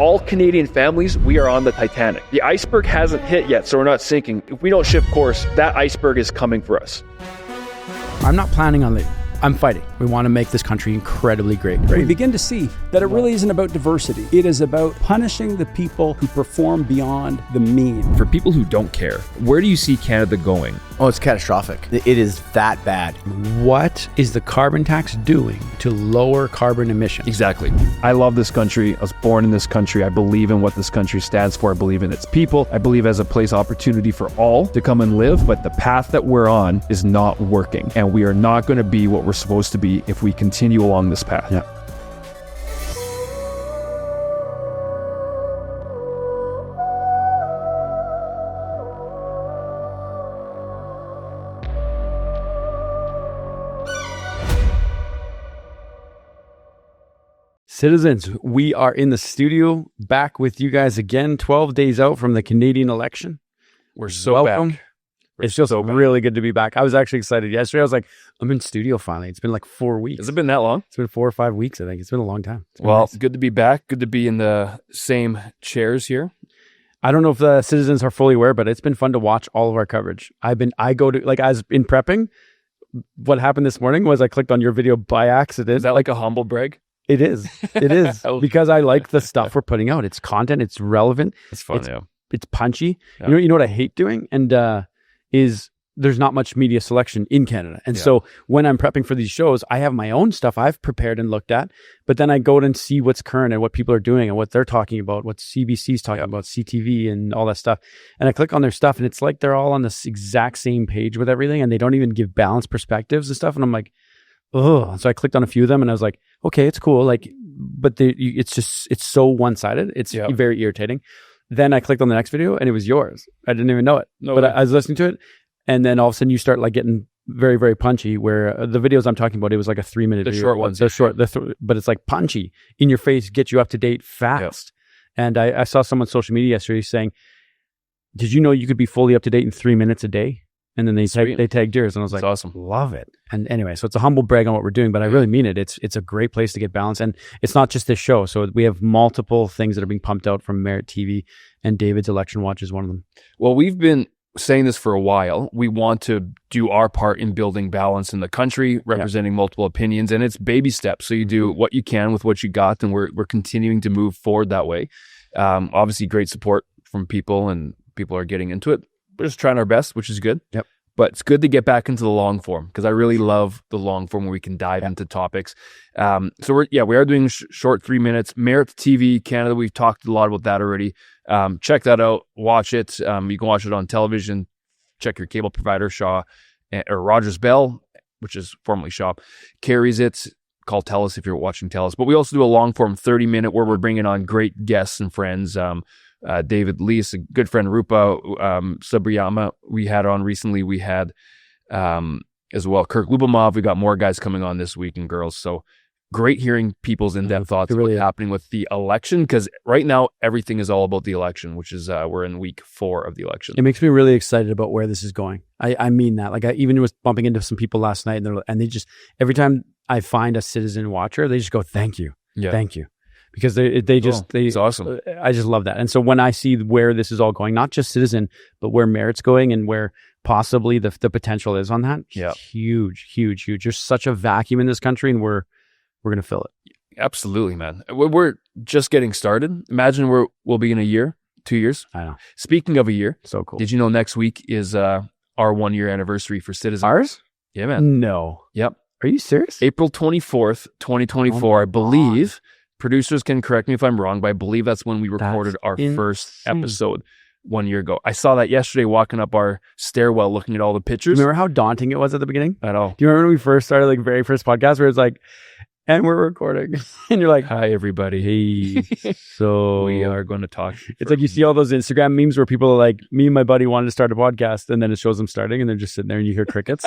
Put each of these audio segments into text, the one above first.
all Canadian families, we are on the Titanic. The iceberg hasn't hit yet, so we're not sinking. If we don't shift course, that iceberg is coming for us. I'm not planning on leaving. I'm fighting. We want to make this country incredibly great. We begin to see that it really isn't about diversity. It is about punishing the people who perform beyond the mean. For people who don't care, where do you see Canada going? Oh, it's catastrophic. It is that bad. What is the carbon tax doing to lower carbon emissions? Exactly. I love this country. I was born in this country. I believe in what this country stands for. I believe in its people. I believe as a place opportunity for all to come and live, but the path that we're on is not working. And we are not going to be what we're supposed to be if we continue along this path. Yeah. Citizens, we are in the studio back with you guys again, 12 days out from the Canadian election. We're so Welcome. back. It's just so back. really good to be back. I was actually excited yesterday. I was like, I'm in studio finally. It's been like 4 weeks. Has it been that long? It's been 4 or 5 weeks, I think. It's been a long time. Well, Nice. good to be back. Good to be in the same chairs here. I don't know if the citizens are fully aware, but it's been fun to watch all of our coverage. I go to, like, as in prepping, what happened this morning was I clicked on your video by accident. Is that like a humble brag? It is. It is. Because I like the stuff we're putting out. It's content. It's relevant. It's fun, It's punchy. Yeah. You know what I hate doing? And is there's not much media selection in Canada. And so when I'm prepping for these shows, I have my own stuff I've prepared and looked at, but then I go and see what's current and what people are doing and what they're talking about, what CBC's talking about, CTV and all that stuff. And I click on their stuff and it's like they're all on this exact same page with everything and they don't even give balanced perspectives and stuff. And I'm like, oh, so I clicked on a few of them and I was like, okay, it's cool. Like, but it's so one-sided. It's very irritating. Then I clicked on the next video and it was yours. I didn't even know it, but I was listening to it. And then all of a sudden you start like getting very, very punchy where the videos I'm talking about, it was like a 3-minute video. Short ones. They're short, but it's like punchy in your face, get you up to date fast. Yep. And I saw someone on social media yesterday saying, did you know you could be fully up to date in 3 minutes a day? And then they tagged yours and I was like, awesome. Love it. And anyway, so it's a humble brag on what we're doing, but I really mean it. It's a great place to get balance. And it's not just this show. So we have multiple things that are being pumped out from Merit TV and David's Election Watch is one of them. Well, we've been saying this for a while. We want to do our part in building balance in the country, representing multiple opinions, and it's baby steps. So you do what you can with what you got, and we're continuing to move forward that way. Obviously, great support from people, and people are getting into it. We're just trying our best, which is good. Yep. But it's good to get back into the long form because I really love the long form where we can dive into topics. So we are doing short 3 minutes. Merit TV Canada, we've talked a lot about that already. Check that out. Watch it. You can watch it on television. Check your cable provider, Shaw or Rogers Bell, which is formerly Shaw, carries it. Call TELUS if you're watching TELUS. But we also do a long form 30-minute where we're bringing on great guests and friends. David Lees, a good friend, Rupa Subriyama, we had on recently. We had as well Kirk Lubomov. We got more guys coming on this week and girls. So great hearing people's in-depth thoughts about what's happening with the election because right now everything is all about the election, which is we're in week 4 of the election. It makes me really excited about where this is going. I mean that. Like I even was bumping into some people last night and they just every time I find a citizen watcher, they just go, "Thank you, thank you." Because it's awesome. I just love that. And so when I see where this is all going, not just Citizen, but where Merit's going and where possibly the potential is on that, huge. There's such a vacuum in this country and we're going to fill it. Absolutely, man. We're just getting started. Imagine we'll be in a year, 2 years. I know. Speaking of a year. So cool. Did you know next week is our 1-year anniversary for Citizen? Ours? Yeah, man. No. Yep. Are you serious? April 24th, 2024, I believe. Producers can correct me if I'm wrong, but I believe that's when we recorded our first episode 1 year ago. I saw that yesterday walking up our stairwell looking at all the pictures. Remember how daunting it was at the beginning? I know. Do you remember when we first started, like very first podcast where it's like, and we're recording. And you're like, hi, everybody. Hey, so we are going to talk. It's like you see all those Instagram memes where people are like, me and my buddy wanted to start a podcast, and then it shows them starting, and they're just sitting there and you hear crickets.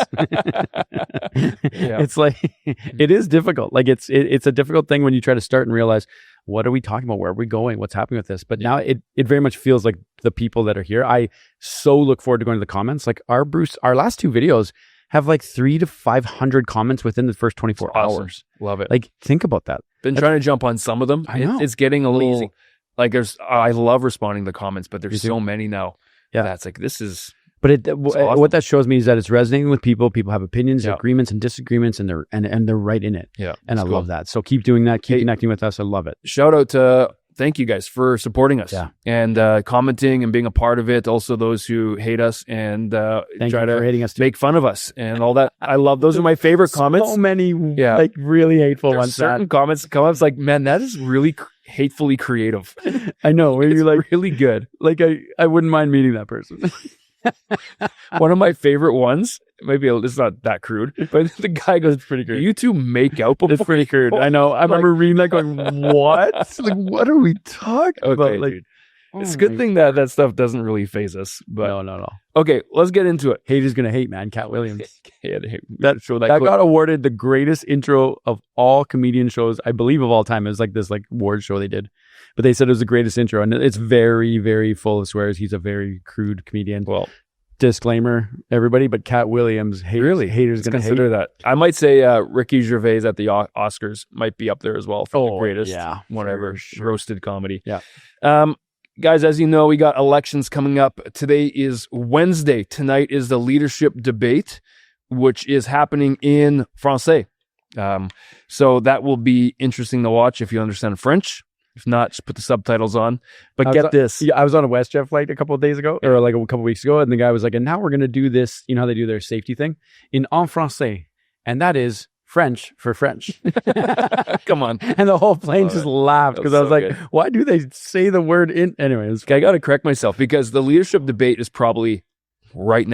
It's like, it is difficult. Like it's a difficult thing when you try to start and realize, what are we talking about? Where are we going? What's happening with this? But now it very much feels like the people that are here. I so look forward to going to the comments. Like our last 2 videos have like 300 to 500 comments within the first 24 hours. Love it. Like think about that. Been trying to jump on some of them. I know. It's getting a little Like I love responding to the comments, but there's so many now. Yeah. That's like, this is... But awesome. What that shows me is that it's resonating with people. People have opinions, agreements, and disagreements, and they're right in it. Yeah. And I love that. So keep doing that. Keep connecting with us. I love it. Shout out to... Thank you guys for supporting us and commenting and being a part of it. Also, those who hate us and try to hating us make fun of us and all that. I love those. Are my favorite comments. So many like really hateful ones. Certain comments that come up. It's like, man, that is really hatefully creative. I know. Where you're like really good. Like I wouldn't mind meeting that person. One of my favorite ones, maybe it's not that crude, but the guy goes, pretty crude. You two make out before? It's pretty crude. I know. I remember reading that going, what? Like, what are we talking about? Like, dude. It's a good thing that stuff doesn't really faze us. But no. Okay, let's get into it. Hate is gonna hate, man. Cat Williams. That got awarded the greatest intro of all comedian shows, I believe, of all time. It was like this award show they did. But they said it was the greatest intro, and it's very, very full of swears. He's a very crude comedian. Well, disclaimer, everybody, but Cat Williams, haters gonna consider that. I might say Ricky Gervais at the Oscars might be up there as well for the greatest, whatever, roasted comedy. Yeah. Guys, as you know, we got elections coming up. Today is Wednesday. Tonight is the leadership debate, which is happening in Francais. So that will be interesting to watch if you understand French. If not, just put the subtitles on. But get this. Yeah, I was on a WestJet flight a couple of days ago, or like a couple of weeks ago, and the guy was like, and now we're going to do this, you know how they do their safety thing? En français. And that is French for French. Come on. And the whole plane just laughed because I was like, why do they say the word in? Anyways. I got to correct myself because the leadership debate is probably right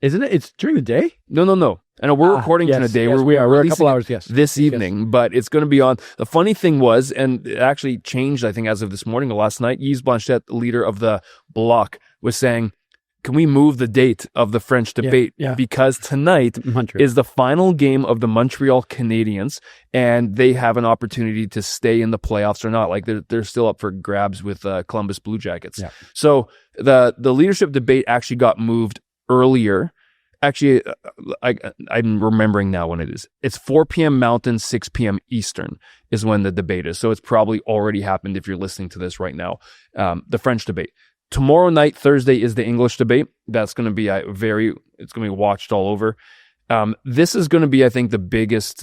Isn't it? It's during the day? No. I know we're recording in a day where we are. We're a couple hours, this evening, but it's going to be on. The funny thing was, and it actually changed, I think, as of this morning or last night, Yves Blanchette, the leader of the Bloc, was saying, can we move the date of the French debate? Yeah. Because tonight is the final game of the Montreal Canadiens, and they have an opportunity to stay in the playoffs or not. Like they're still up for grabs with Columbus Blue Jackets. Yeah. So the leadership debate actually got moved earlier. Actually, I'm remembering now when it is. It's 4 p.m. Mountain, 6 p.m. Eastern is when the debate is. So it's probably already happened if you're listening to this right now. The French debate. Tomorrow night, Thursday, is the English debate. That's going to be it's going to be watched all over. This is going to be, I think, the biggest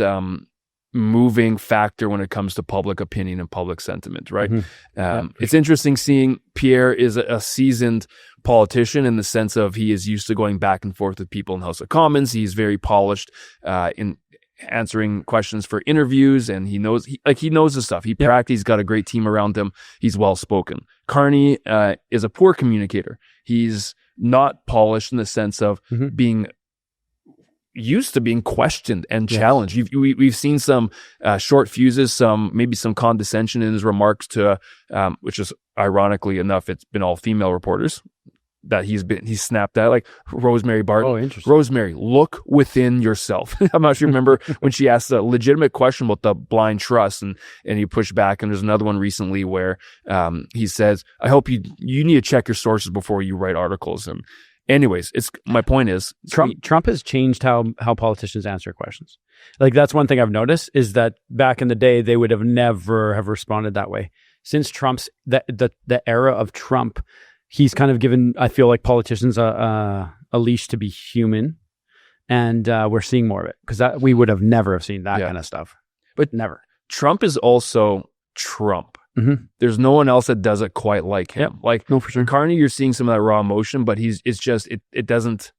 moving factor when it comes to public opinion and public sentiment, right? It's interesting seeing Pierre is a seasoned politician in the sense of he is used to going back and forth with people in the House of Commons. He's very polished in answering questions for interviews, and he knows the stuff. He practiced. He's got a great team around him. He's well spoken. Carney is a poor communicator. He's not polished in the sense of being used to being questioned and challenged. We've seen some short fuses, maybe some condescension in his remarks to, which is ironically enough, it's been all female reporters that he's snapped at, like Rosemary Barton. Oh, interesting. Rosemary, look within yourself. I'm not sure you remember when she asked a legitimate question about the blind trust, and he pushed back. And there's another one recently where he says, I hope you need to check your sources before you write articles. And anyways, my point is Trump has changed how politicians answer questions. Like that's one thing I've noticed is that back in the day they would have never have responded that way. Since Trump's the era of Trump, he's kind of given, I feel like, politicians a leash to be human, and we're seeing more of it because we would have never have seen that kind of stuff. But never. Trump is also Trump. There's no one else that does it quite like him. Like, no, for sure. Carney, you're seeing some of that raw emotion, but it doesn't,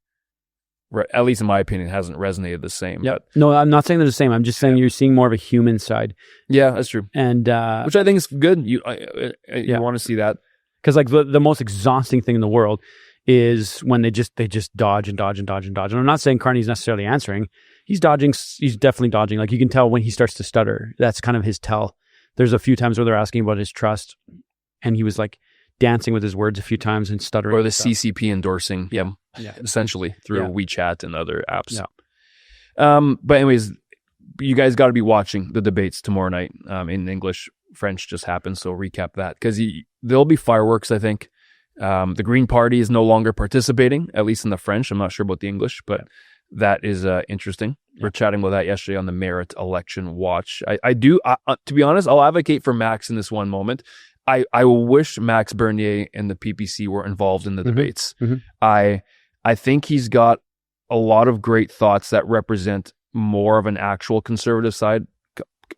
at least in my opinion, hasn't resonated the same. Yeah. No, I'm not saying they're the same. I'm just saying you're seeing more of a human side. Yeah, that's true. And which I think is good. You want to see that. Because like the most exhausting thing in the world is when they just dodge and dodge and dodge and dodge. And I'm not saying Carney's necessarily answering. He's dodging. He's definitely dodging. Like you can tell when he starts to stutter. That's kind of his tell. There's a few times where they're asking about his trust, and he was like dancing with his words a few times and stuttering. Or the CCP endorsing him, essentially through WeChat and other apps. Yeah. But anyways, you guys got to be watching the debates tomorrow night in English. French just happened, so recap that because there'll be fireworks. I think the Green Party is no longer participating, at least in the French. I'm not sure about the English, but that is interesting. We were chatting about that yesterday on the Merit Election Watch. I do, to be honest, I'll advocate for Max in this one moment. I wish Max Bernier and the PPC were involved in the debates. I think he's got a lot of great thoughts that represent more of an actual conservative side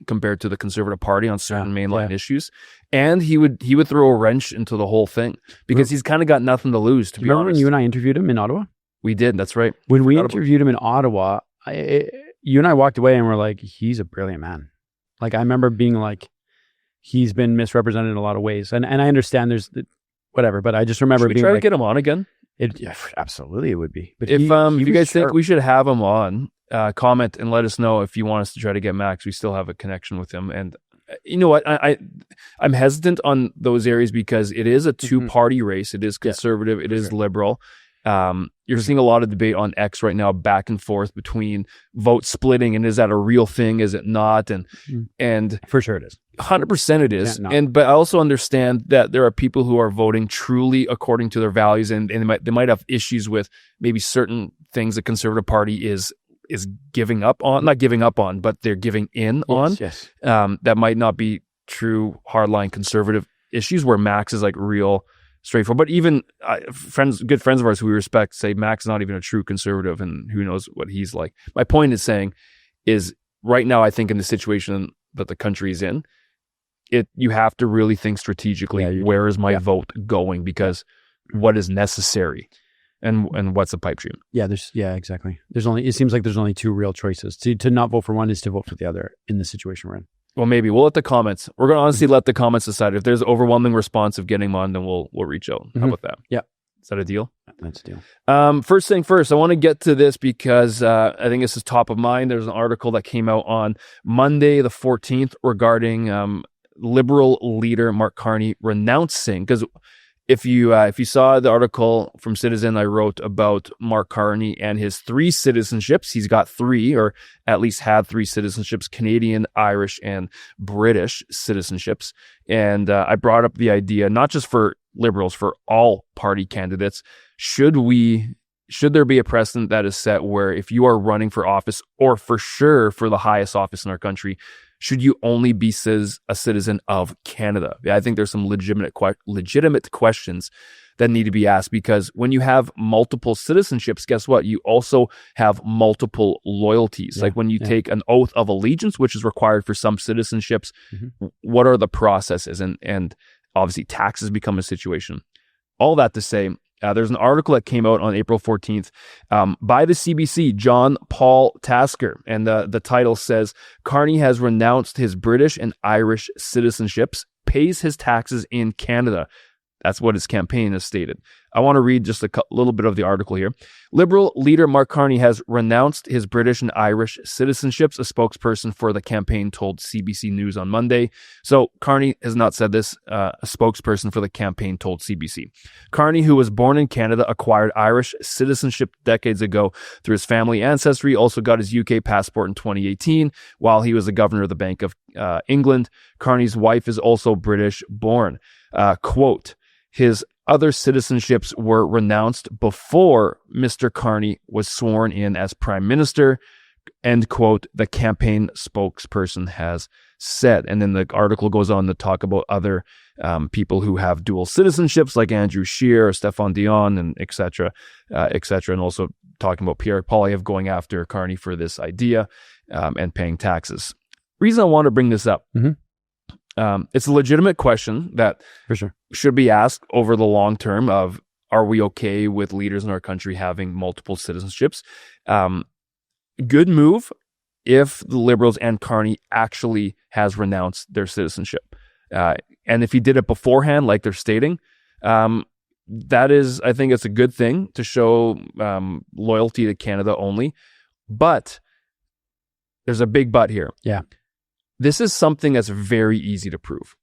compared to the Conservative Party on certain mainline issues. And he would throw a wrench into the whole thing because he's kind of got nothing to lose, to be Remember honest. when you and I interviewed him in Ottawa? We did, that's right. When we interviewed him in Ottawa, you and I walked away and we're like, he's a brilliant man. Like, I remember being like, he's been misrepresented in a lot of ways. And I understand there's whatever, but I just remember Should we being try like, to get him on again? Absolutely it would be. But If he you guys was think sharp. we should have him on, comment and let us know if you want us to try to get Max. We still have a connection with him. And you know what? I'm hesitant on those areas because it is a two-party race. It is conservative. It is liberal. You're seeing a lot of debate on X right now, back and forth between vote splitting and is that a real thing? Is it not? And For sure it is. 100% it is. Yeah, no. But I also understand that there are people who are voting truly according to their values, and they might have issues with maybe certain things the Conservative Party is giving up on, not giving up on, but they're giving in on. Yes. That might not be true hardline conservative issues where Max is like real straightforward. But even good friends of ours who we respect say Max is not even a true conservative, and who knows what he's like. My point is saying is right now, I think in the situation that the country is in, you have to really think strategically, where is my vote going? Because what is necessary and what's a pipe dream? Yeah, exactly. It seems like there's only two real choices. To not vote for one is to vote for the other in the situation we're in. Well, maybe we'll let the comments. We're going to honestly let the comments decide. If there's overwhelming response of getting them on, then we'll reach out. How about that? Yeah. Is that a deal? That's a deal. First thing first, I want to get to this because I think this is top of mind. There's an article that came out on Monday, the 14th, regarding Liberal leader Mark Carney renouncing. Because if you saw the article from Citizen, I wrote about Mark Carney and his 3 citizenships. He's got 3, or at least had 3 citizenships: Canadian, Irish, and British citizenships. And I brought up the idea, not just for Liberals, for all party candidates, should there be a precedent that is set where if you are running for office, or for sure for the highest office in our country, should you only be a citizen of Canada? I think there's some legitimate questions that need to be asked, because when you have multiple citizenships, guess what? You also have multiple loyalties. Like when you take an oath of allegiance, which is required for some citizenships, what are the processes? And obviously taxes become a situation. All that to say, there's an article that came out on April 14th by the CBC, John Paul Tasker. And the title says, Carney has renounced his British and Irish citizenships, pays his taxes in Canada. That's what his campaign has stated. I want to read just a little bit of the article here. Liberal leader Mark Carney has renounced his British and Irish citizenships, a spokesperson for the campaign told CBC News on Monday. So Carney has not said this. A spokesperson for the campaign told CBC. Carney, who was born in Canada, acquired Irish citizenship decades ago through his family ancestry, also got his UK passport in 2018 while he was the governor of the Bank of England. Carney's wife is also British born. Quote, his other citizenships were renounced before Mr. Carney was sworn in as Prime Minister, end quote, the campaign spokesperson has said. And then the article goes on to talk about other people who have dual citizenships, like Andrew Scheer or Stéphane Dion, and et cetera, and also talking about Pierre Poilievre going after Carney for this idea and paying taxes. Reason I want to bring this up, it's a legitimate question that For sure. should be asked over the long term of, are we okay with leaders in our country having multiple citizenships? Good move if the Liberals and Carney actually has renounced their citizenship. And if he did it beforehand, like they're stating, that is, I think it's a good thing to show loyalty to Canada only. But there's a big but here. Yeah. This is something that's very easy to prove.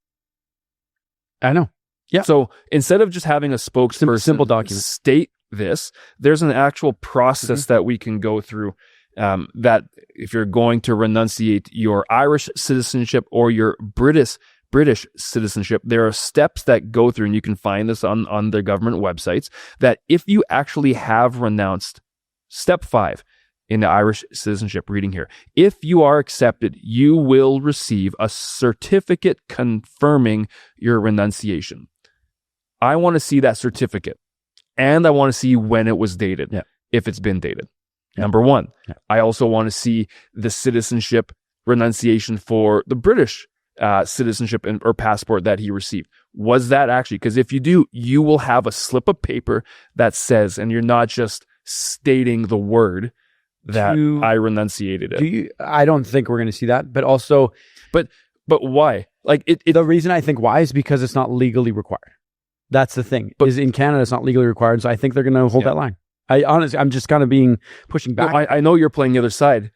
I know. Yeah. So instead of just having a spokesperson Simple document. state this, there's an actual process that we can go through, that if you're going to renunciate your Irish citizenship or your British citizenship, there are steps that go through, and you can find this on their government websites, that if you actually have renounced, step 5, in the Irish citizenship reading here. If you are accepted, you will receive a certificate confirming your renunciation. I want to see that certificate, and I want to see when it was dated, if it's been dated. Number one. I also want to see the citizenship renunciation for the British citizenship or passport that he received. Was that actually? Because if you do, you will have a slip of paper that says, and you're not just stating the word that I renunciated it. I don't think we're going to see that, but also, but why? Like the reason I think why is because it's not legally required. That's the thing. Is in Canada it's not legally required, so I think they're going to hold that line. I'm just kind of pushing back. No, I know you're playing the other side.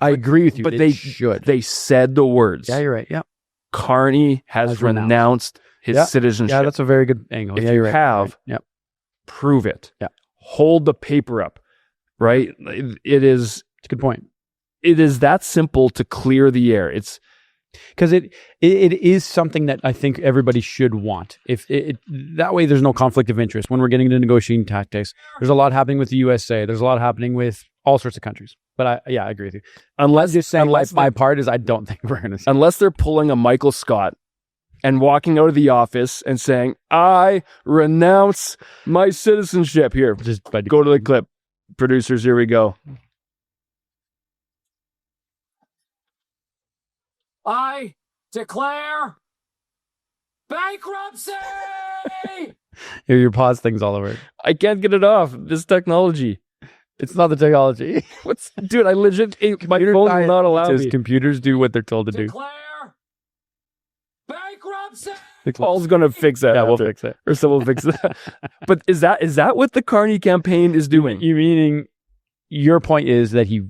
I agree with you, but they should. They said the words. Yeah, you're right. Yeah, Carney has renounced his citizenship. Yeah, that's a very good angle. If you have, prove it. Yeah, hold the paper up. Right? It's a good point. It is that simple to clear the air. It's because it is something that I think everybody should want. If that way, there's no conflict of interest when we're getting into negotiating tactics. There's a lot happening with the USA. There's a lot happening with all sorts of countries. But I agree with you. Unless my part is I don't think we're going to see. Unless they're pulling a Michael Scott and walking out of the office and saying, I renounce my citizenship. Here, just go to the clip. Producers, here we go. I declare bankruptcy! Your pause thing's all over it. I can't get it off. This technology. It's not the technology. Dude, I legit, my phone will not allow me. Computers do what they're told to do. Declare bankruptcy! Paul's going to fix that. Yeah, we'll fix it. Or someone will fix that. But is that what the Carney campaign is doing? You meaning your point is that he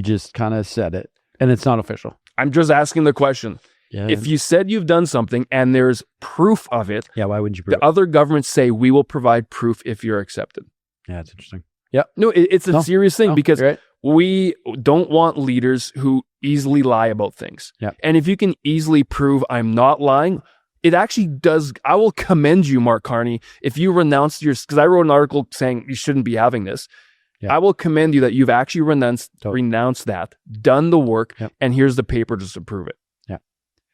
just kind of said it and it's not official. I'm just asking the question. Yeah. If you said you've done something and there's proof of it, why wouldn't you prove it? The other governments say we will provide proof if you're accepted. Yeah, that's interesting. Yeah. No, it's a serious thing because we don't want leaders who easily lie about things. Yeah. And if you can easily prove I'm not lying, it actually does. I will commend you, Mark Carney, if you renounced because I wrote an article saying you shouldn't be having this. Yeah. I will commend you that you've actually renounced that, done the work, and here's the paper just to prove it. Yeah.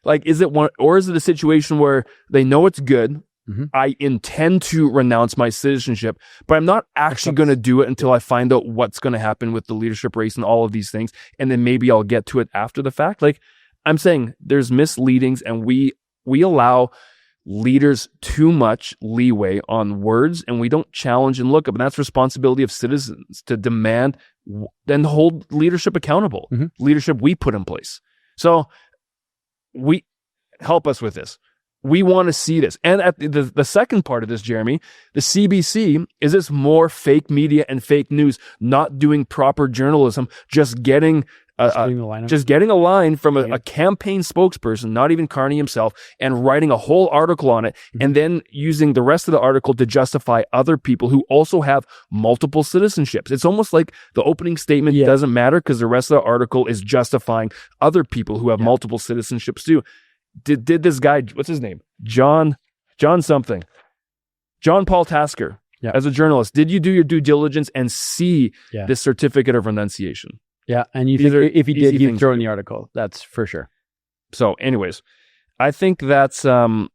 Like, is it a situation where they know it's good? Mm-hmm. I intend to renounce my citizenship, but I'm not actually going to do it until I find out what's going to happen with the leadership race and all of these things. And then maybe I'll get to it after the fact. Like I'm saying, there's misleadings and we allow leaders too much leeway on words and we don't challenge and look up. And that's responsibility of citizens to demand and hold leadership accountable. Mm-hmm. Leadership we put in place. So we help us with this. We want to see this. And at the second part of this, Jeremy, the CBC, is this more fake media and fake news, not doing proper journalism, just getting a line from a campaign spokesperson, not even Carney himself, and writing a whole article on it, and then using the rest of the article to justify other people who also have multiple citizenships. It's almost like the opening statement doesn't matter because the rest of the article is justifying other people who have multiple citizenships too. Did this guy, what's his name? John something. John Paul Tasker, as a journalist, did you do your due diligence and see this certificate of renunciation? Yeah, and you think if he did, he'd throw in the article. That's for sure. So anyways, I think that's, if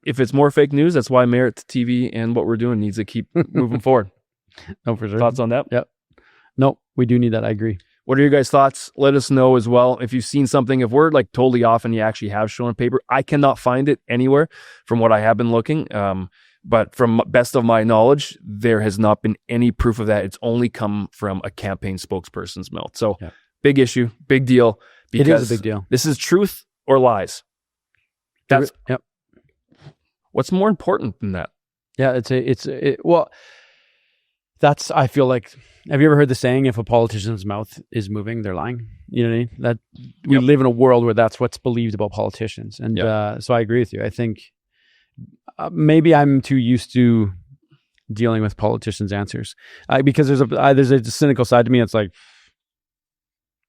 it's more fake news, that's why Merit TV and what we're doing needs to keep moving forward. No, for sure. Thoughts on that? Yep. No, we do need that. I agree. What are your guys' thoughts? Let us know as well. If you've seen something, if we're like totally off and you actually have shown a paper, I cannot find it anywhere from what I have been looking. But from best of my knowledge, there has not been any proof of that. It's only come from a campaign spokesperson's mouth. So big issue, big deal. Because it is a big deal. This is truth or lies. That's what's more important than that. Yeah, that's, I feel like, have you ever heard the saying, if a politician's mouth is moving, they're lying? You know what I mean? That we live in a world where that's what's believed about politicians. And so I agree with you. I think maybe I'm too used to dealing with politicians' answers because there's a cynical side to me. It's like,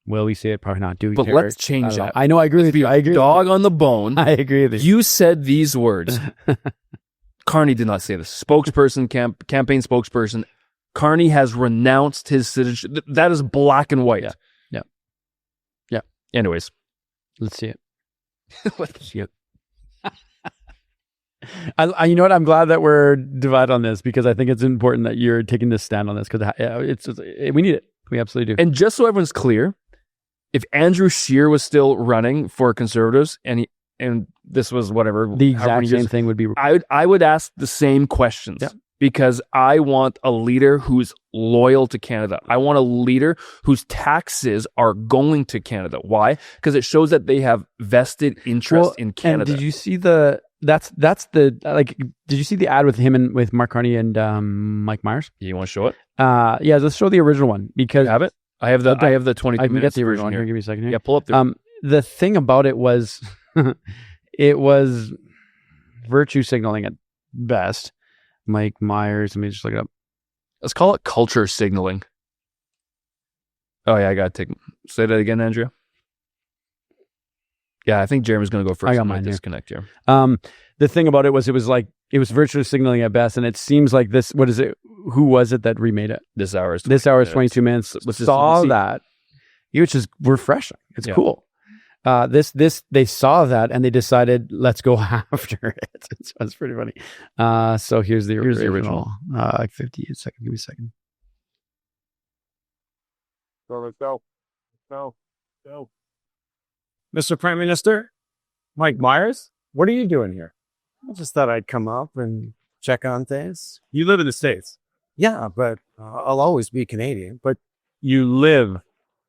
will we say it? Probably not. Do we? But care? let's change that. I know. I agree with you. I agree. Dog on the bone. I agree with you. You said these words. Carney did not say this. Spokesperson, campaign spokesperson. Carney has renounced his citizenship. That is black and white. Yeah. Anyways. Let's see it. Let's see it. You know what? I'm glad that we're divided on this because I think it's important that you're taking this stand on this because we need it. We absolutely do. And just so everyone's clear, if Andrew Scheer was still running for Conservatives and this was whatever the exact same thing would be. I would ask the same questions because I want a leader who's loyal to Canada. I want a leader whose taxes are going to Canada. Why? Because it shows that they have vested interest in Canada. And did you see did you see the ad with him and with Mark Carney and Mike Myers? You want to show it? Yeah, let's show the original one because you have it. I have the 22 I can minutes get the original version one here. Give me a second here. Yeah, pull up the the thing about it was it was virtue signaling at best. Mike Myers, let me just look it up. Let's call it culture signaling. Oh yeah, I gotta say that again, Andrea. Yeah, I think Jeremy's gonna go first. I got mine disconnect here. The thing about it was virtually signaling at best, and it seems like this. What is it? Who was it that remade it? This hour is 22 minutes. Saw that, which is refreshing. It's cool. They saw that and they decided let's go after it. It's pretty funny. So here's the original. 58 seconds. Give me a second. Let's go. Mr. Prime Minister, Mike Myers, what are you doing here? I just thought I'd come up and check on things. You live in the States. Yeah, but I'll always be Canadian. But you live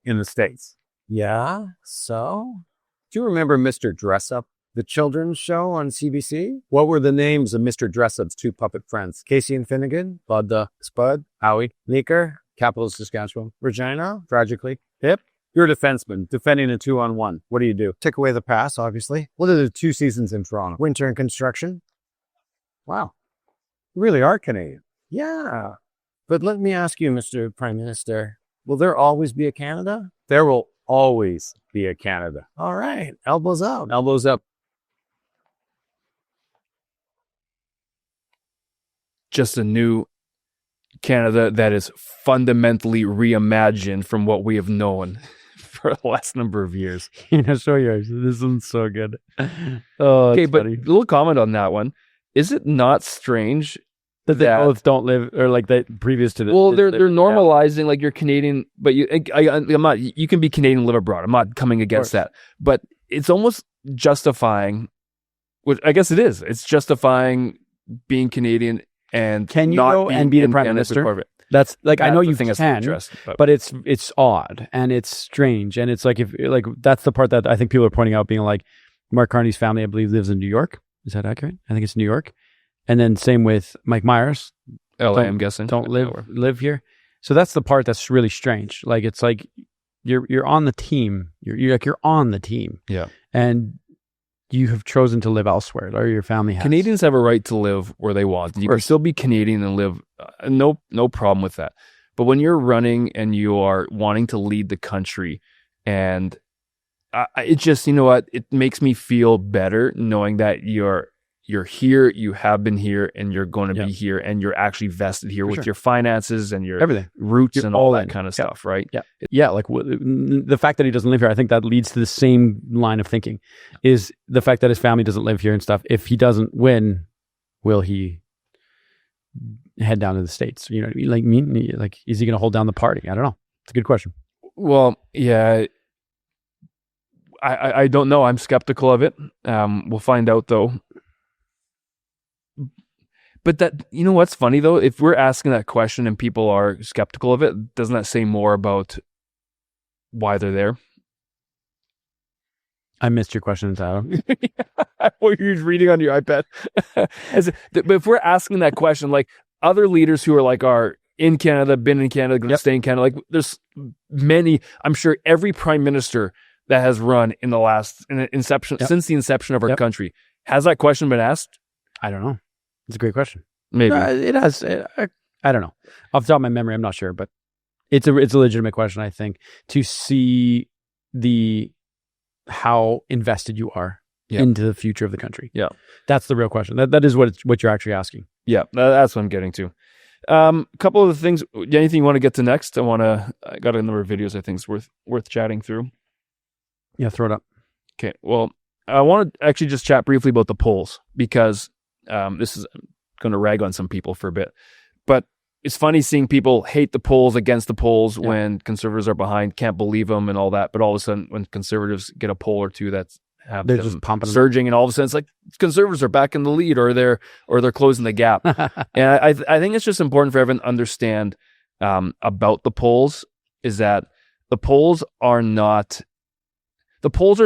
in the States. Yeah, so? Do you remember Mr. Dressup, the children's show on CBC? What were the names of Mr. Dressup's two puppet friends? Casey and Finnegan, Bud the Spud, Howie, Meeker, Capital Saskatchewan, Regina, tragically, Hip. You're a defenseman, defending a 2-on-1. What do you do? Take away the pass, obviously. What are the 2 seasons in Toronto? Winter and construction. Wow. You really are Canadian. Yeah. But let me ask you, Mr. Prime Minister, will there always be a Canada? There will always be a Canada. All right. Elbows up. Elbows up. Just a new Canada that is fundamentally reimagined from what we have known for the last number of years. Show yours. This one's so good. Oh, okay, but funny. A little comment on that one. Is it not strange that they both don't live, or like that previous to this? Well, they're normalizing like you're Canadian, but I'm not. You can be Canadian and live abroad. I'm not coming against that, but it's almost justifying. Which I guess it is. It's justifying being Canadian and can you not go and be the Prime Minister? That's like I know you can, but it's odd and it's strange and it's like if like that's the part that I think people are pointing out, being like Mark Carney's family, I believe, lives in New York. Is that accurate? I think it's New York. And then same with Mike Myers. LA, I'm guessing. Don't live here. So that's the part that's really strange. Like it's like you're on the team. You're on the team. Yeah. And you have chosen to live elsewhere, or your family has. Canadians have a right to live where they want. You can still be Canadian and live. No problem with that. But when you're running and you are wanting to lead the country, and it just, you know what, it makes me feel better knowing that you're here, you have been here, and you're going to be here, and you're actually vested here with your finances and your everything, roots and all that kind of stuff, right? Yeah. Like the fact that he doesn't live here, I think that leads to the same line of thinking, is the fact that his family doesn't live here and stuff. If he doesn't win, will he head down to the States? You know what I mean? Like, is he going to hold down the party? I don't know. It's a good question. Well, yeah. I don't know. I'm skeptical of it. We'll find out though. But that, you know what's funny though? If we're asking that question and people are skeptical of it, doesn't that say more about why they're there? I missed your question, Tyler. What you're reading on your iPad. But if we're asking that question, like other leaders who are in Canada, been in Canada, going to stay in Canada, like there's many, I'm sure every prime minister that has run in the inception, since the inception of our country, has that question been asked? I don't know. It's a great question. Maybe it has. I don't know. Off the top of my memory, I'm not sure, but it's a legitimate question. I think to see how invested you are into the future of the country. Yeah, that's the real question. That is what you're actually asking. Yeah, that's what I'm getting to. A couple of the things. Anything you want to get to next? I got a number of videos I think is worth chatting through. Yeah, throw it up. Okay. Well, I want to actually just chat briefly about the polls because this is going to rag on some people for a bit, but it's funny seeing people hate the polls, against the polls when conservatives are behind, can't believe them and all that. But all of a sudden, when conservatives get a poll or two that's they're just pumping surging, and all of a sudden it's like conservatives are back in the lead, or they're closing the gap. And I think it's just important for everyone to understand about the polls is that the polls are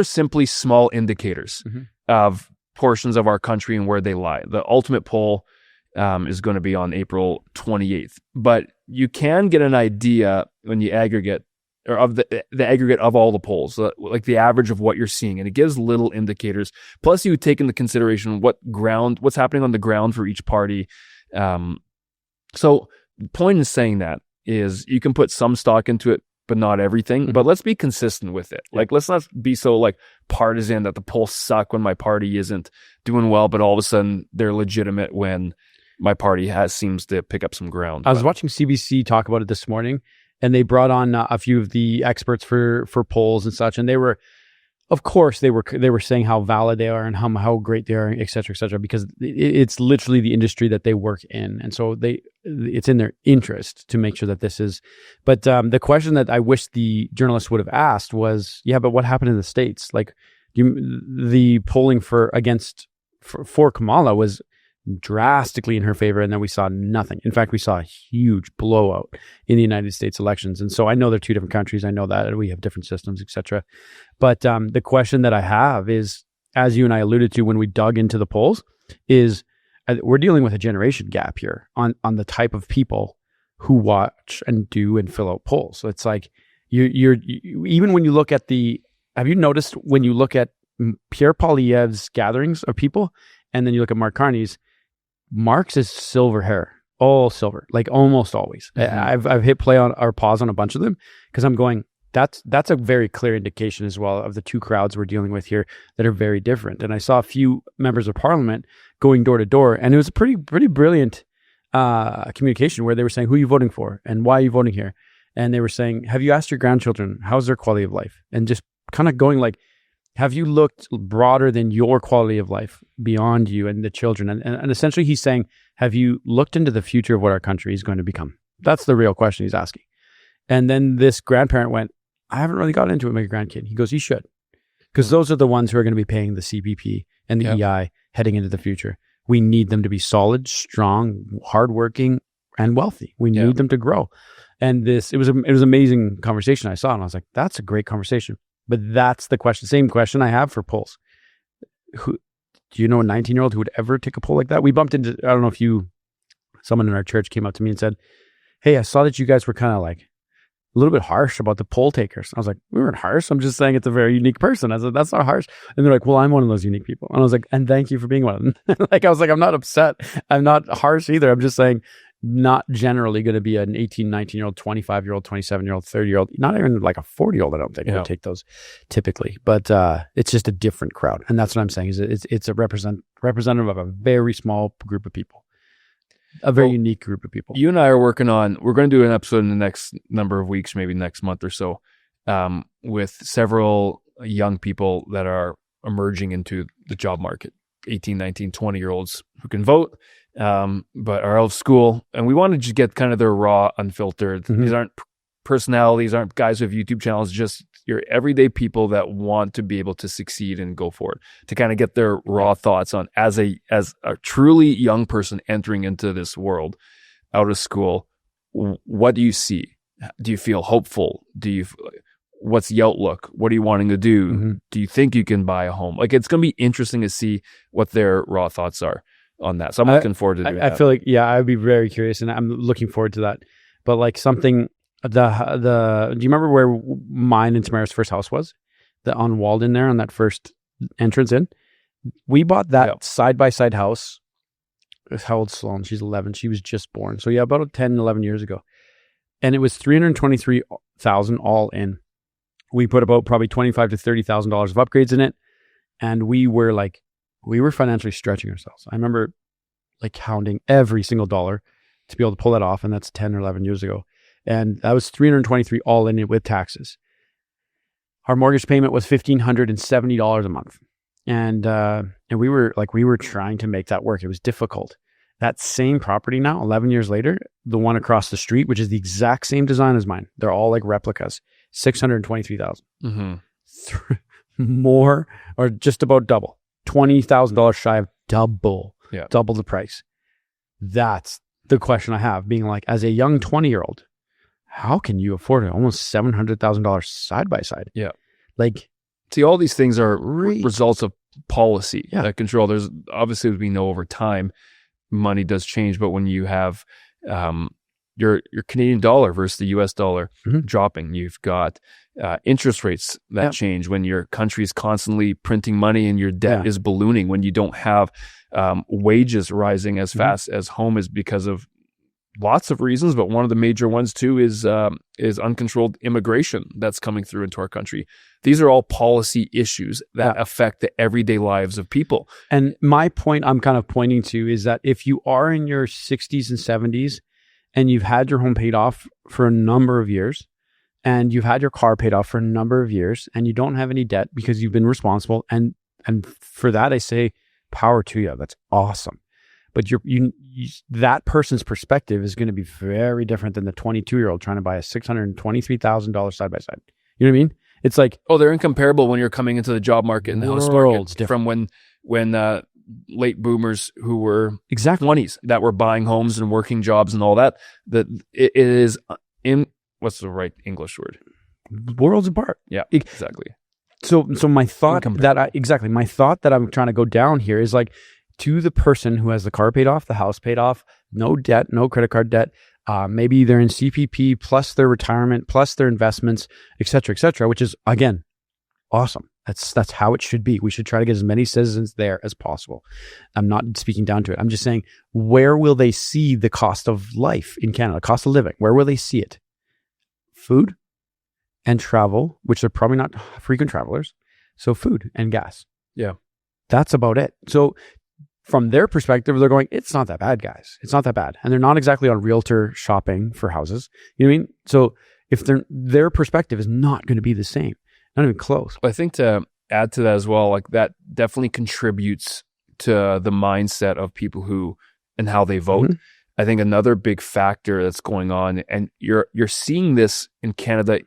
simply small indicators of portions of our country and where they lie. The ultimate poll is going to be on April 28th, but you can get an idea when you aggregate or of the aggregate of all the polls, like the average of what you're seeing. And it gives little indicators. Plus you take into consideration what's happening on the ground for each party. So the point in saying that is you can put some stock into it, but not everything. But let's be consistent with it. Like, let's not be so like partisan that the polls suck when my party isn't doing well, but all of a sudden they're legitimate when my party seems to pick up some ground. I was watching CBC talk about it this morning, and they brought on a few of the experts for polls and such, and they were, of course, they were saying how valid they are and how great they are, et cetera, because it's literally the industry that they work in, and so it's in their interest to make sure that this is. But the question that I wish the journalists would have asked was, but what happened in the States? Like, the polling for Kamala was drastically in her favor, and then we saw nothing. In fact, we saw a huge blowout in the United States elections. And so I know they're two different countries. I know that, and we have different systems, etc. But the question that I have is, as you and I alluded to when we dug into the polls, is we're dealing with a generation gap here on the type of people who watch and do and fill out polls. So it's like you're even when you look at have you noticed when you look at Pierre Poilievre's gatherings of people, and then you look at Mark Carney's, Mark's is silver hair, all silver, like almost always. I've hit play on or pause on a bunch of them because I'm going, that's a very clear indication as well of the two crowds we're dealing with here that are very different. And I saw a few members of parliament going door to door, and it was a pretty brilliant communication where they were saying, who are you voting for and why are you voting here? And they were saying, have you asked your grandchildren, how's their quality of life? And just kind of going like, have you looked broader than your quality of life beyond you and the children? And essentially he's saying, have you looked into the future of what our country is going to become? That's the real question he's asking. And then this grandparent went, I haven't really got into it with my grandkid. He goes, you should. Because those are the ones who are going to be paying the CBP and the EI heading into the future. We need them to be solid, strong, hardworking, and wealthy. We need them to grow. And it was an amazing conversation I saw. And I was like, that's a great conversation. But that's the question. Same question I have for polls. Do you know a 19-year-old who would ever take a poll like that? We bumped into, I don't know someone in our church came up to me and said, hey, I saw that you guys were kind of like a little bit harsh about the poll takers. I was like, we weren't harsh. I'm just saying it's a very unique person. I said, that's not harsh. And they're like, well, I'm one of those unique people. And I was like, and thank you for being one of them. I was like, I'm not upset. I'm not harsh either. I'm just saying, not generally going to be an 18, 19-year-old, 25-year-old, 27-year-old, 30-year-old, not even like a 40-year-old, I don't think would take those typically. But it's just a different crowd. And that's what I'm saying is it's a representative of a very small group of people, a very unique group of people. You and I are we're going to do an episode in the next number of weeks, maybe next month or so, with several young people that are emerging into the job market, 18, 19, 20-year-olds who can vote, but are out of school, and we want to just get kind of their raw, unfiltered. These aren't personalities, aren't guys who have YouTube channels, just your everyday people that want to be able to succeed and go for it, to kind of get their raw thoughts on as a truly young person entering into this world out of school. What do you see? Do you feel hopeful? What's the outlook? What are you wanting to do? Do you think you can buy a home? Like, it's going to be interesting to see what their raw thoughts are on that. So I'm looking forward to doing that. I feel like, I'd be very curious, and I'm looking forward to that. But like something, do you remember where mine and Tamara's first house was? On Walden there, on that first entrance in? We bought that side-by-side house. How old's Sloan? She's 11. She was just born. So about 10, 11 years ago. And it was $323,000 all in. We put about probably $25,000 to $30,000 of upgrades in it. And we were financially stretching ourselves. I remember like counting every single dollar to be able to pull that off. And that's 10 or 11 years ago. And that was $323 all in it with taxes. Our mortgage payment was $1,570 a month. And we were trying to make that work. It was difficult. That same property now, 11 years later, the one across the street, which is the exact same design as mine, they're all like replicas, $623,000. Mm-hmm. More, or just about double, $20,000 shy of double the price. That's the question I have, being like, as a young 20-year-old, how can you afford it? Almost $700,000 side by side. Yeah. Like, see, all these things are results of policy that control. There's obviously, as we know, over time, money does change, but when you have your Canadian dollar versus the US dollar dropping, you've got interest rates that change when your country is constantly printing money and your debt is ballooning, when you don't have wages rising as fast as home is because of lots of reasons, but one of the major ones too is uncontrolled immigration that's coming through into our country. These are all policy issues that affect the everyday lives of people. And my point I'm kind of pointing to is that if you are in your 60s and 70s and you've had your home paid off for a number of years, and you've had your car paid off for a number of years, and you don't have any debt because you've been responsible, and for that I say power to you. That's awesome. But that person's perspective is going to be very different than the 22-year-old trying to buy a $623,000 side by side. You know what I mean? It's like, they're incomparable when you're coming into the job market and the house market from when late boomers who were 20s that were buying homes and working jobs and all that. That it is in, what's the right English word? Worlds apart. Yeah, exactly. So my thought that I'm trying to go down here is like, to the person who has the car paid off, the house paid off, no debt, no credit card debt, maybe they're in CPP plus their retirement plus their investments, et cetera, which is, again, awesome. That's how it should be. We should try to get as many citizens there as possible. I'm not speaking down to it. I'm just saying, where will they see the cost of life in Canada, cost of living? Where will they see it? Food and travel, which they're probably not frequent travelers. So food and gas. Yeah. That's about it. So from their perspective, they're going, it's not that bad, guys. It's not that bad. And they're not exactly on realtor shopping for houses. You know what I mean? So if their perspective is not going to be the same, not even close. I think to add to that as well, like that definitely contributes to the mindset of people who and how they vote. Mm-hmm. I think another big factor that's going on, and you're seeing this in Canada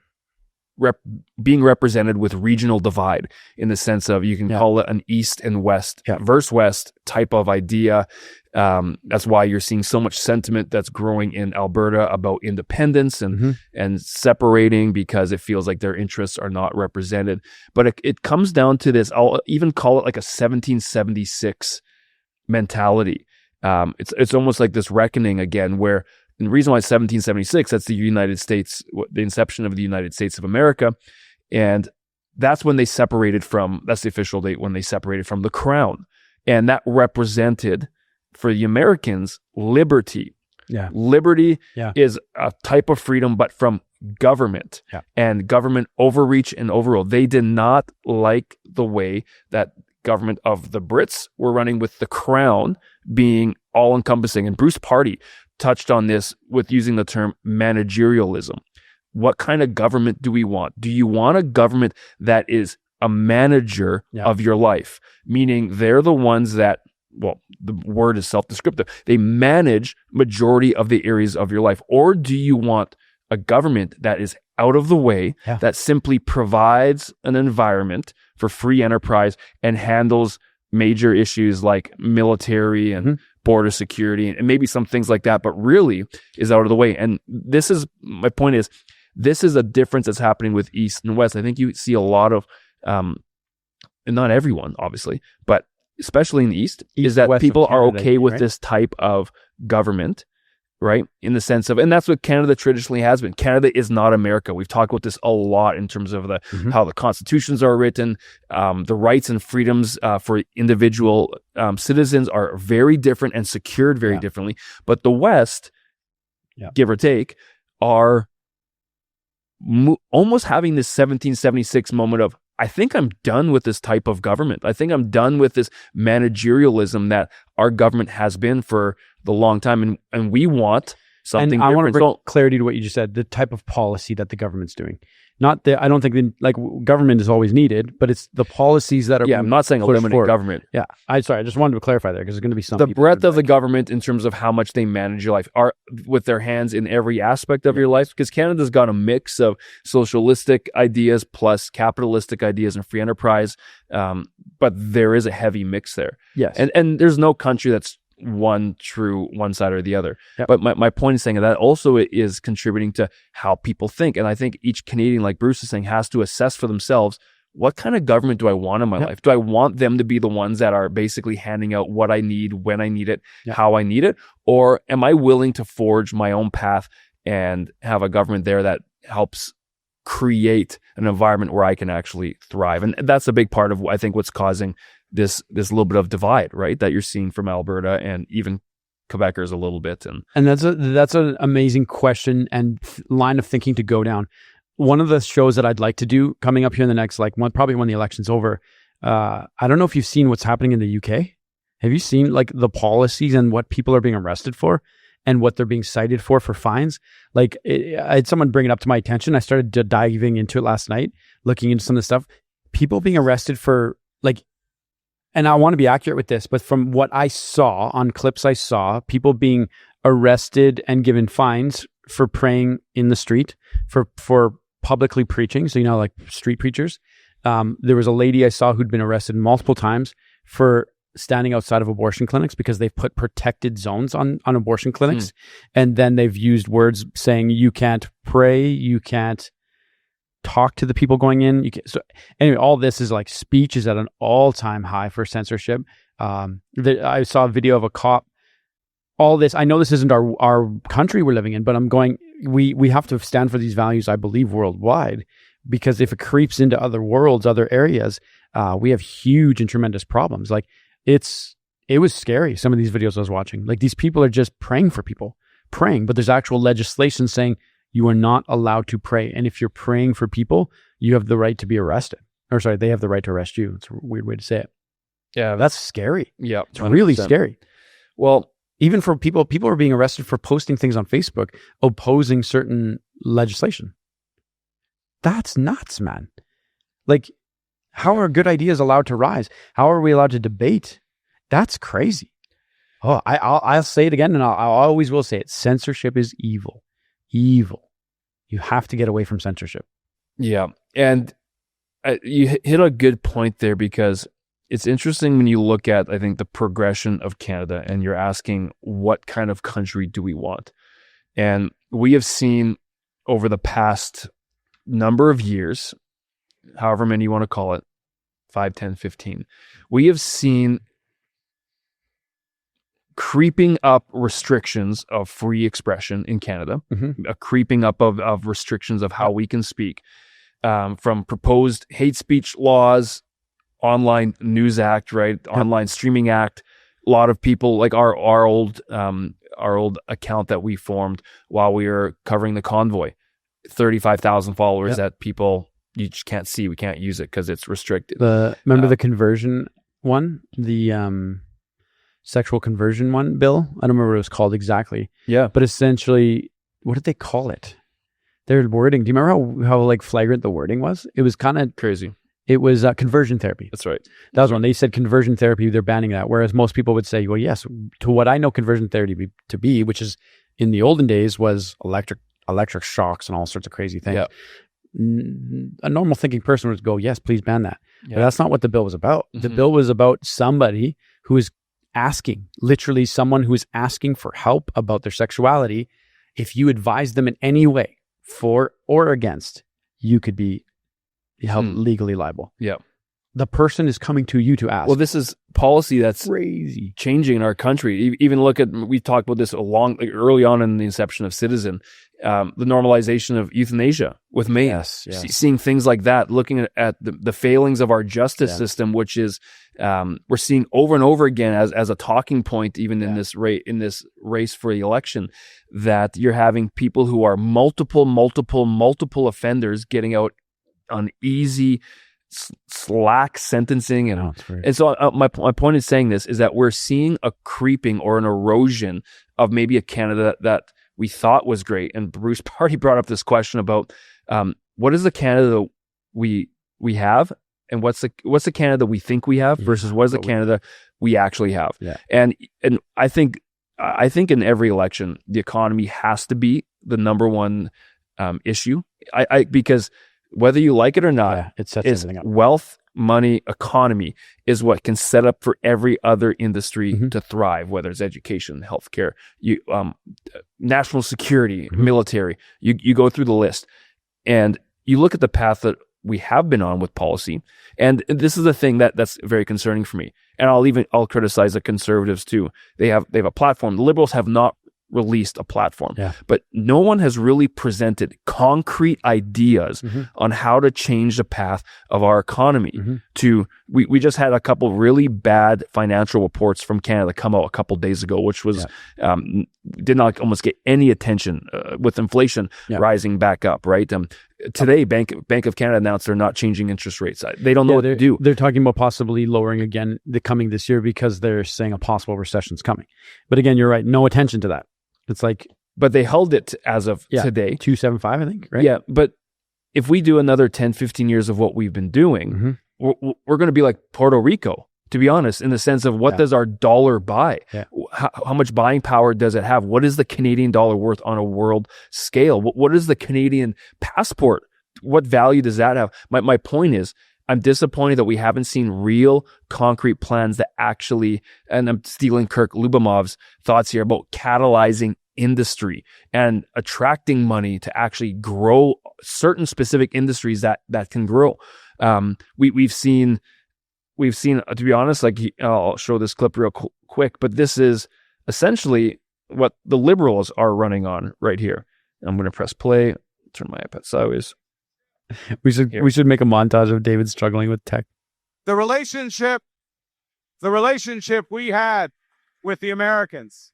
being represented with regional divide, in the sense of you can call it an East and West versus West type of idea. That's why you're seeing so much sentiment that's growing in Alberta about independence and separating, because it feels like their interests are not represented. But it comes down to this, I'll even call it like a 1776 mentality. It's almost like this reckoning again, where, and the reason why 1776, that's the United States, the inception of the United States of America. And that's when they separated from, that's the official date when they separated from the crown. And that represented, for the Americans, liberty. Yeah. Liberty is a type of freedom, but from government and government overreach and overrule. They did not like the way that government of the Brits were running, with the crown being all encompassing. And Bruce Party touched on this with using the term managerialism. What kind of government do we want? Do you want a government that is a manager of your life? Meaning they're the ones that, well, the word is self-descriptive. They manage majority of the areas of your life. Or do you want a government that is out of the way, that simply provides an environment for free enterprise and handles major issues like military and border security and maybe some things like that, but really is out of the way? And this is, my point is, this is a difference that's happening with East and West. I think you see a lot of, and not everyone, obviously, but especially in the East is that people are okay with this type of government, right? In the sense of, and that's what Canada traditionally has been. Canada is not America. We've talked about this a lot in terms of how the constitutions are written. The rights and freedoms for individual citizens are very different and secured very differently. But the West, give or take, are almost having this 1776 moment of, I think I'm done with this type of government. I think I'm done with this managerialism that our government has been for the long time, and we want something And I want to different. bring clarity to what you just said, the type of policy that the government's doing. Not the, I don't think government is always needed, but it's the policies that are I'm not saying pushed eliminate forward. government. Yeah. I just wanted to clarify there because there's going to be some The people breadth that are of the government in terms of how much they manage your life are with their hands in every aspect of your life, because Canada's got a mix of socialistic ideas plus capitalistic ideas and free enterprise. But there is a heavy mix there. Yes. And there's no country that's one side or the other. Yep. But my point is saying that also is contributing to how people think. And I think each Canadian, like Bruce is saying, has to assess for themselves, what kind of government do I want in my life? Do I want them to be the ones that are basically handing out what I need, when I need it, how I need it? Or am I willing to forge my own path and have a government there that helps create an environment where I can actually thrive? And that's a big part of, I think, what's causing this little bit of divide, right? That you're seeing from Alberta and even Quebecers a little bit. And that's an amazing question and line of thinking to go down. One of the shows that I'd like to do coming up here in the next, probably when the election's over, I don't know if you've seen what's happening in the UK. Have you seen the policies and what people are being arrested for and what they're being cited for fines? I had someone bring it up to my attention. I started diving into it last night, looking into some of the stuff. People being arrested for and I want to be accurate with this, but from what I saw on clips, I saw people being arrested and given fines for praying in the street, for publicly preaching. So, street preachers. There was a lady I saw who'd been arrested multiple times for standing outside of abortion clinics because they've put protected zones on abortion clinics. And then they've used words saying you can't pray, you can't talk to the people going in. So anyway, all this is speech is at an all-time high for censorship. I saw a video of a cop. All this, I know this isn't our country we're living in, but I'm going, we have to stand for these values, I believe, worldwide, because if it creeps into other worlds, other areas, we have huge and tremendous problems. It was scary, some of these videos I was watching. These people are just praying for people, but there's actual legislation saying you are not allowed to pray. And if you're praying for people, you have the right to be arrested. Or sorry, they have the right to arrest you. It's a weird way to say it. Yeah. That's scary. Yeah. It's really scary. Well, even for people are being arrested for posting things on Facebook opposing certain legislation. That's nuts, man. How are good ideas allowed to rise? How are we allowed to debate? That's crazy. Oh, I'll say it again, and I always will say it. Censorship is evil. Evil. You have to get away from censorship. Yeah. And you hit a good point there, because it's interesting when you look at, I think, the progression of Canada and you're asking, what kind of country do we want? And we have seen over the past number of years, however many you want to call it, 5, 10, 15, we have seen creeping up restrictions of free expression in Canada, a creeping up of restrictions of how we can speak, from proposed hate speech laws, online news act, right? Online streaming act. A lot of people, our old account that we formed while we were covering the convoy, 35,000 followers that people, you just can't see. We can't use it because it's restricted. Remember the conversion one? The sexual conversion one bill? I don't remember what it was called exactly. Yeah. But essentially, what did they call it? Their wording. Do you remember how flagrant the wording was? It was kind of crazy. It was conversion therapy. That's right. That was one. They said conversion therapy, they're banning that. Whereas most people would say, well, yes, to what I know conversion therapy to be, which is in the olden days was electric shocks and all sorts of crazy things. Yeah. A normal thinking person would go, yes, please ban that. Yeah. But that's not what the bill was about. The bill was about somebody who is asking, literally someone who is asking for help about their sexuality. If you advise them in any way, for or against, you could be held legally liable. Yeah. The person is coming to you to ask. Well, this is policy that's crazy changing in our country. Even look at, we talked about this early on in the inception of Citizen, the normalization of euthanasia with Maine. Yes. Seeing things like that, looking at the failings of our justice system, which is we're seeing over and over again as a talking point, even in this race for the election, that you're having people who are multiple offenders getting out on easy slack sentencing, and so my point in saying this is that we're seeing a creeping or an erosion of maybe a Canada that we thought was great. And Bruce Party brought up this question about what is the Canada we have, and what's the Canada we think we have versus what is the Canada we actually have. Yeah. And I think in every election the economy has to be the number one issue. Because whether you like it or not, it sets everything up. Wealth, money, economy is what can set up for every other industry to thrive, whether it's education, healthcare, national security, military. You go through the list, and you look at the path that we have been on with policy, and this is the thing that's very concerning for me. And I'll criticize the Conservatives too. They have a platform. The Liberals have not released a platform, but no one has really presented concrete ideas on how to change the path of our economy. We just had a couple really bad financial reports from Canada come out a couple days ago, which was did not almost get any attention with inflation rising back up. Right. Today, Bank of Canada announced they're not changing interest rates. They don't know what to do. They're talking about possibly lowering again coming this year because they're saying a possible recession's coming. But again, you're right. No attention to that. It's like, but they held it as of today. 2.75, I think, right? Yeah, but if we do another 10, 15 years of what we've been doing, we're going to be like Puerto Rico, to be honest, in the sense of what does our dollar buy? How much buying power does it have? What is the Canadian dollar worth on a world scale? What is the Canadian passport? What value does that have? My point is, I'm disappointed that we haven't seen real concrete plans that actually, and I'm stealing Kirk Lubomov's thoughts here about catalyzing industry and attracting money to actually grow certain specific industries that can grow. We've seen, to be honest, like I'll show this clip real quick, but this is essentially what the Liberals are running on right here. I'm going to press play, turn my iPad sideways. We should make a montage of David struggling with tech. The relationship we had with the Americans.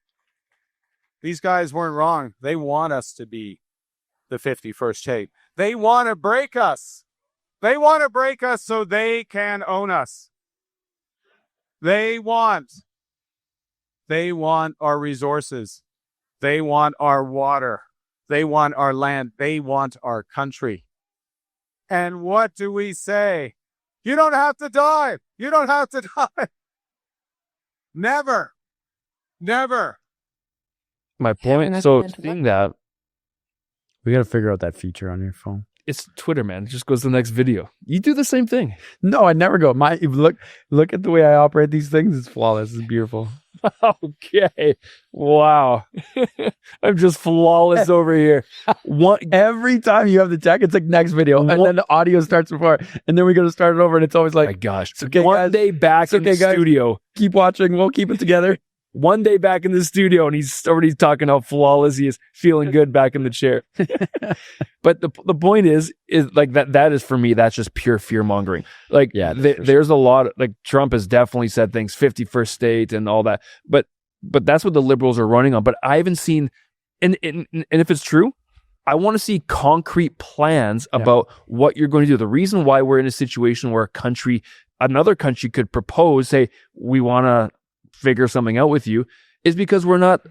These guys weren't wrong. They want us to be the 51st state. They want to break us. They want to break us so they can own us. They want our resources. They want our water. They want our land. They want our country. And what do we say? You don't have to die. You don't have to die. Never. Never. My point, so seeing that, we got to figure out that feature on your phone. It's Twitter, man. It just goes to the next video. You do the same thing. No, I never go. Look at the way I operate these things. It's flawless. It's beautiful. Okay. Wow. I'm just flawless over here. Every time you have the tech, it's like next video. And then the audio starts before. And then we got to start it over. And it's always like, my gosh. Okay, one guys, day back in the studio. Keep watching. We'll keep it together. One day back in the studio, and he's already talking how flawless he is, feeling good back in the chair. But the point is like that is for me, that's just pure fear mongering. Like, there's a lot of, like, Trump has definitely said things, 51st state and all that. But that's what the Liberals are running on. But I haven't seen, and if it's true, I want to see concrete plans about what you're going to do. The reason why we're in a situation where another country could propose, say, we want to figure something out with you, is because we're not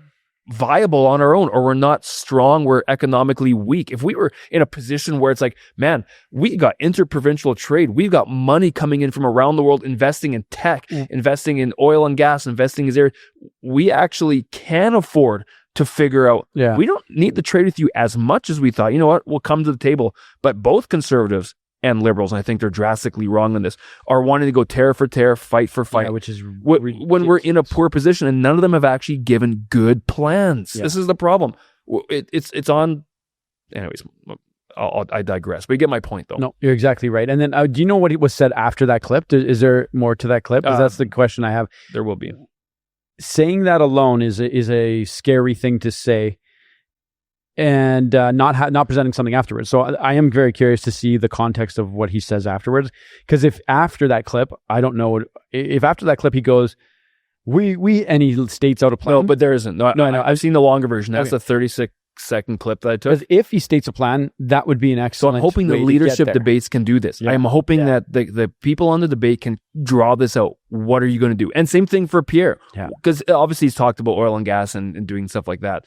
viable on our own, or we're not strong, we're economically weak. If we were in a position where it's like, man, we got interprovincial trade, we've got money coming in from around the world, investing in tech, investing in oil and gas, investing in areas, we actually can afford to figure out, we don't need to trade with you as much as we thought. You know what? We'll come to the table. But both Conservatives and Liberals, and I think they're drastically wrong on this, are wanting to go tariff for tariff, fight for fight, which is when we're in a poor position, and none of them have actually given good plans. This is the problem. It's on. Anyways, I digress. But you get my point, though. No, you're exactly right. And then, do you know what was said after that clip? Is there more to that clip? Because that's the question I have. There will be. Saying that alone is a scary thing to say. And not presenting something afterwards. So I am very curious to see the context of what he says afterwards. Because if after that clip, I don't know, if after that clip he goes, we and he states out a plan. No, but there isn't. No, I know. I've seen the longer version. That's the 36 second clip that I took. Because if he states a plan, that would be an So excellent. I'm hoping the way to leadership get there. debates can do this. Yeah. I'm hoping Yeah. that the people on the debate can draw this out. What are you going to do? And same thing for Pierre. Yeah. Because obviously he's talked about oil and gas and doing stuff like that.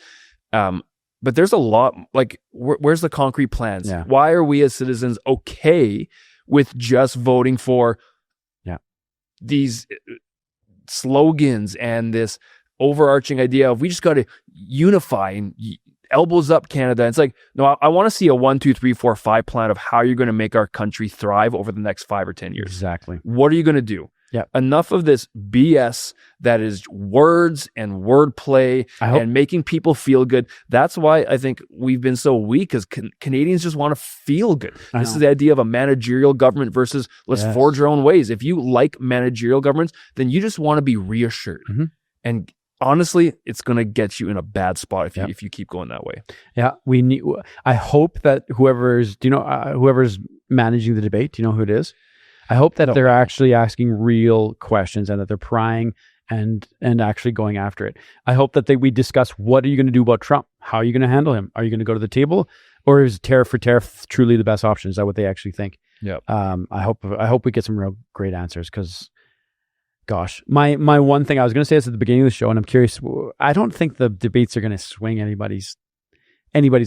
But there's a lot, like, where's the concrete plans? Yeah. Why are we as citizens okay with just voting for these slogans and this overarching idea of we just got to unify and elbows up Canada? It's like, no, I want to see a 1, 2, 3, 4, 5 plan of how you're going to make our country thrive over the next 5 or 10 years. Exactly. What are you going to do? Yeah. Enough of this BS that is words and wordplay and making people feel good. That's why I think we've been so weak, because Canadians just want to feel good. This is the idea of a managerial government versus let's forge our own ways. If you like managerial governments, then you just want to be reassured. Mm-hmm. And honestly, it's going to get you in a bad spot if you keep going that way. Yeah, we need. I hope that whoever's managing the debate, do you know who it is? I hope that they're actually asking real questions and that they're prying and actually going after it. I hope that we discuss, what are you going to do about Trump? How are you going to handle him? Are you going to go to the table, or is tariff for tariff truly the best option? Is that what they actually think? Yeah. I hope we get some real great answers, because, gosh, my one thing I was going to say is at the beginning of the show, and I'm curious. I don't think the debates are going to swing anybody's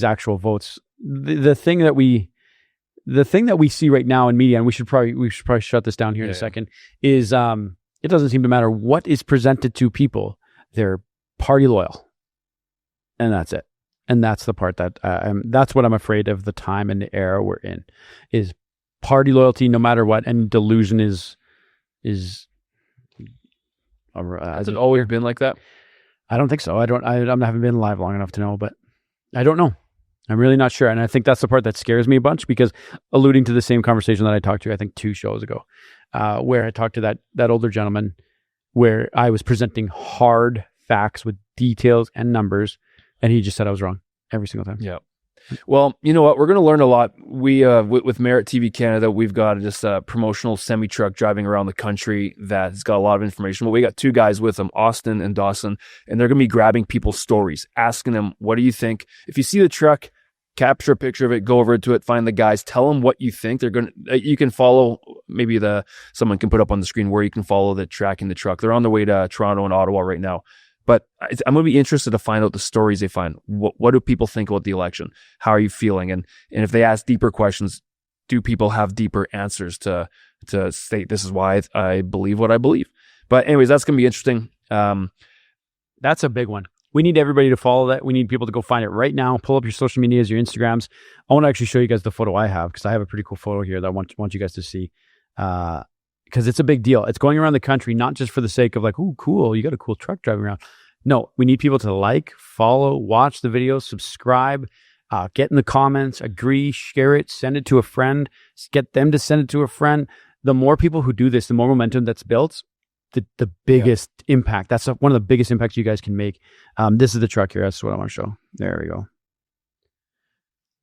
actual votes. The thing that we see right now in media, and we should probably shut this down here in a second, is it doesn't seem to matter what is presented to people. They're party loyal, and that's it. And that's the part that that's what I'm afraid of, the time and the era we're in, is party loyalty no matter what, and delusion is. Has it always been like that? I don't think so. I haven't been alive long enough to know, but I don't know. I'm really not sure. And I think that's the part that scares me a bunch, because alluding to the same conversation that I talked to, I think 2 shows ago, where I talked to that older gentleman, where I was presenting hard facts with details and numbers, and he just said I was wrong every single time. Yeah. Well, you know what? We're going to learn a lot. We, with Merit TV Canada, we've got just a promotional semi-truck driving around the country that's got a lot of information. But we got 2 guys with them, Austin and Dawson, and they're going to be grabbing people's stories, asking them, what do you think? If you see the truck, capture a picture of it, go over to it, find the guys, tell them what you think. You can follow, maybe someone can put up on the screen where you can follow the tracking the truck. They're on their way to Toronto and Ottawa right now. But I'm going to be interested to find out the stories they find. What do people think about the election? How are you feeling? And if they ask deeper questions, do people have deeper answers to state, this is why I believe what I believe? But anyways, that's going to be interesting. That's a big one. We need everybody to follow that. We need people to go find it right now. Pull up your social medias, your Instagrams. I want to actually show you guys the photo I have, because I have a pretty cool photo here that I want you guys to see. Because it's a big deal. It's going around the country, not just for the sake of like, ooh, cool, you got a cool truck driving around. No, we need people to like, follow, watch the videos, subscribe, get in the comments, agree, share it, send it to a friend, get them to send it to a friend. The more people who do this, the more momentum that's built, the biggest impact. That's one of the biggest impacts you guys can make. This is the truck here. That's what I want to show. There we go.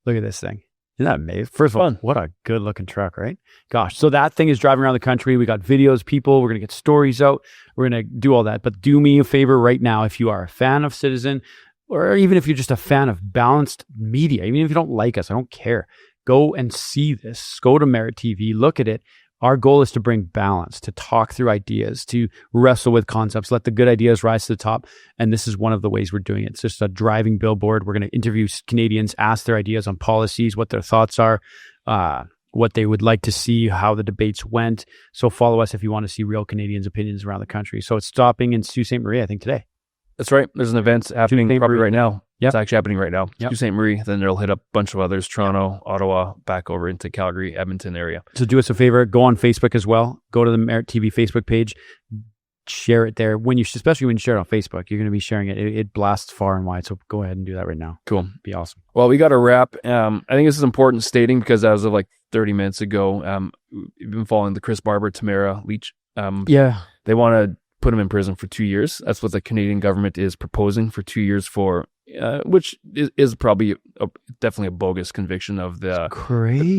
Look at this thing. Isn't that amazing? First of all, what a good looking truck, right? Gosh. So that thing is driving around the country. We got videos, people. We're going to get stories out. We're going to do all that. But do me a favor right now. If you are a fan of Citizen, or even if you're just a fan of balanced media, even if you don't like us, I don't care. Go and see this. Go to Merit TV. Look at it. Our goal is to bring balance, to talk through ideas, to wrestle with concepts, let the good ideas rise to the top. And this is one of the ways we're doing it. It's just a driving billboard. We're going to interview Canadians, ask their ideas on policies, what their thoughts are, what they would like to see, how the debates went. So follow us if you want to see real Canadians' opinions around the country. So it's stopping in Sault Ste. Marie, I think, today. That's right. There's an event happening probably right now. Yep. It's actually happening right now. Yep. Sault Ste. Marie, then they'll hit a bunch of others, Toronto, Ottawa, back over into Calgary, Edmonton area. So do us a favor, go on Facebook as well. Go to the Merit TV Facebook page, share it there. Especially when you share it on Facebook, you're going to be sharing it. It blasts far and wide. So go ahead and do that right now. Cool. Be awesome. Well, we got to wrap. I think this is important stating, because as of like 30 minutes ago, you've been following the Chris Barber, Tamara Leach. They want to put him in prison for 2 years. That's what the Canadian government is proposing, for 2 years for, which is probably definitely a bogus conviction of the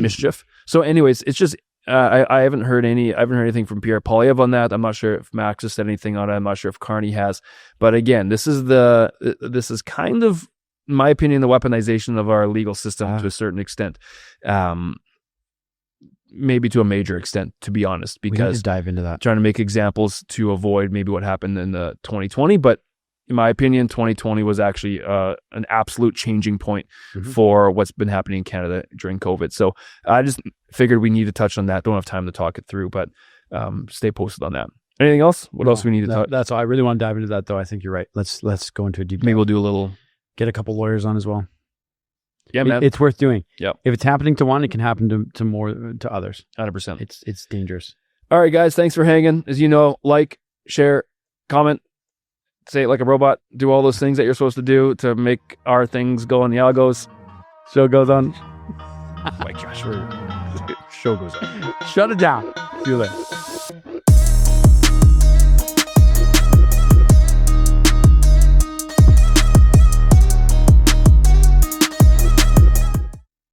mischief. So anyways, it's just, I haven't heard anything from Pierre Poilievre on that. I'm not sure if Max has said anything on it. I'm not sure if Carney has, but again, this is kind of in my opinion, the weaponization of our legal system to a certain extent. Maybe to a major extent, to be honest, We need because to dive into that. trying to make examples to avoid maybe what happened in the 2020. But in my opinion, 2020 was actually an absolute changing point for what's been happening in Canada during COVID. So I just figured we need to touch on that. Don't have time to talk it through, but stay posted on that. Anything else? What else we need to talk? That's all. I really want to dive into that, though. I think you're right. Let's go into a deep. Maybe we'll do a little. Get a couple lawyers on as well. Yeah, man. It's worth doing. Yep. If it's happening to one, it can happen to more to others. 100%. It's dangerous. All right, guys. Thanks for hanging. As you know, like, share, comment, say it like a robot, do all those things that you're supposed to do to make our things go on the algos. Show goes on. Oh my gosh, show goes on. Shut it down. See you later.